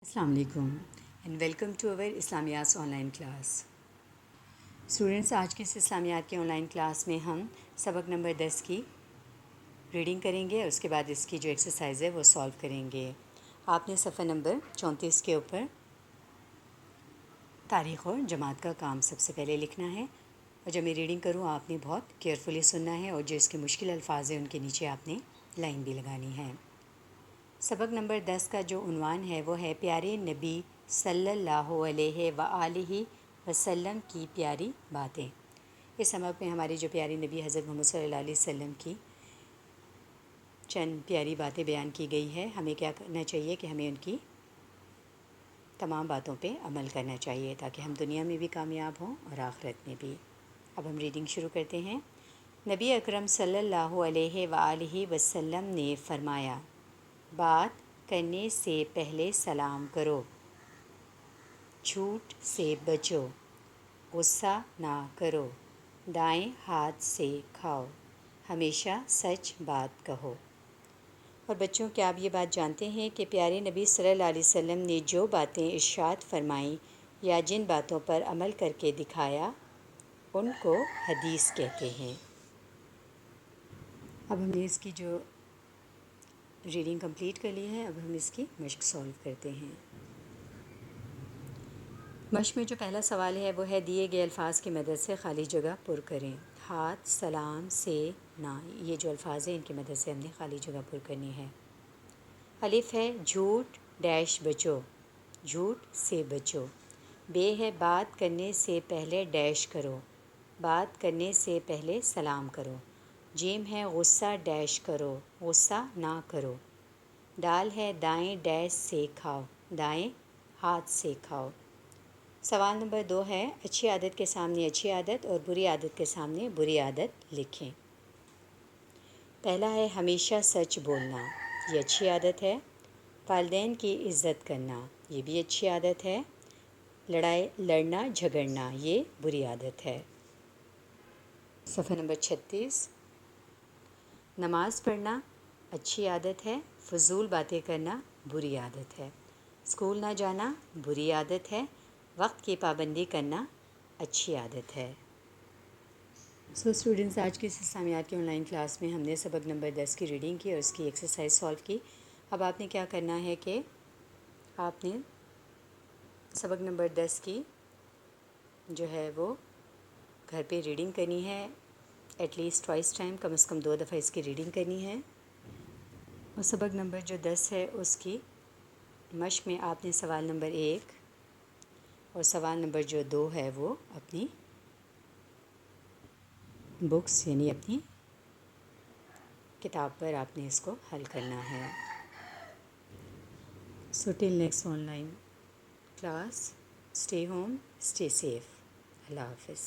السلام علیکم and welcome to our اسلامیات آن لائن کلاس اسٹوڈنٹس. آج کی اس اسلامیات کے آن لائن کلاس میں ہم سبق نمبر 10 کی ریڈنگ کریں گے اور اس کے بعد اس کی جو ایکسرسائز ہے وہ سالو کریں گے. آپ نے صفحہ نمبر 34 کے اوپر تاریخ اور جماعت کا کام سب سے پہلے لکھنا ہے، اور جب میں ریڈنگ کروں آپ نے بہت کیئرفلی سننا ہے، اور جو اس کے مشکل الفاظ ہیں ان کے نیچے آپ نے لائن بھی لگانی ہے. سبق نمبر 10 کا جو عنوان ہے وہ ہے پیارے نبی صلی اللہ علیہ وآلہ وسلم کی پیاری باتیں. اس سبق میں ہماری جو پیاری نبی حضرت محمد صلی اللہ علیہ وسلم کی چند پیاری باتیں بیان کی گئی ہے. ہمیں کیا کرنا چاہیے کہ ہمیں ان کی تمام باتوں پہ عمل کرنا چاہیے تاکہ ہم دنیا میں بھی کامیاب ہوں اور آخرت میں بھی. اب ہم ریڈنگ شروع کرتے ہیں. نبی اکرم صلی اللہ علیہ وآلہ وسلم نے فرمایا، بات کرنے سے پہلے سلام کرو، جھوٹ سے بچو، غصہ نہ کرو، دائیں ہاتھ سے کھاؤ، ہمیشہ سچ بات کہو. اور بچوں، کیا آپ یہ بات جانتے ہیں کہ پیارے نبی صلی اللہ علیہ وسلم نے جو باتیں ارشاد فرمائیں یا جن باتوں پر عمل کر کے دکھایا ان کو حدیث کہتے ہیں. اب ہم نے اس کی جو ریڈنگ کمپلیٹ کر لی ہے، اب ہم اس کی مشق سالو کرتے ہیں. مشق میں جو پہلا سوال ہے وہ ہے دیے گئے الفاظ کی مدد سے خالی جگہ پر کریں. ہاتھ، سلام، سے، نہ، یہ جو الفاظ ہیں ان کی مدد سے ہم نے خالی جگہ پر کرنی ہے. الف ہے جھوٹ ڈیش بچو، جھوٹ سے بچو. بے ہے بات کرنے سے پہلے ڈیش کرو، بات کرنے سے پہلے سلام کرو. جیم ہے غصہ ڈیش کرو، غصہ نہ کرو. دال ہے دائیں ڈیش سے کھاؤ، دائیں ہاتھ سے کھاؤ. سوال نمبر 2 ہے اچھی عادت کے سامنے اچھی عادت اور بری عادت کے سامنے بری عادت لکھیں. پہلا ہے ہمیشہ سچ بولنا، یہ اچھی عادت ہے. والدین کی عزت کرنا، یہ بھی اچھی عادت ہے. لڑنا جھگڑنا، یہ بری عادت ہے. صفحہ نمبر 36. نماز پڑھنا اچھی عادت ہے، فضول باتیں کرنا بری عادت ہے. اسکول نہ جانا بری عادت ہے، وقت کی پابندی کرنا اچھی عادت ہے. اسٹوڈنٹس، آج کی اس اسلامیات کی آن لائن کلاس میں ہم نے سبق نمبر 10 کی ریڈنگ کی اور اس کی ایکسرسائز سالو کی. اب آپ نے کیا کرنا ہے کہ آپ نے سبق نمبر 10 کی جو ہے وہ گھر پہ ریڈنگ کرنی ہے. ایٹ لیسٹ ٹوائس ٹائم، کم از کم 2 دفعہ اس کی ریڈنگ کرنی ہے. اور سبق نمبر جو 10 ہے اس کی مشق میں آپ نے سوال نمبر 1 اور سوال نمبر جو 2 ہے وہ اپنی بکس یعنی اپنی کتاب پر آپ نے اس کو حل کرنا ہے. So till next online class, stay home, stay safe. Allah Hafiz.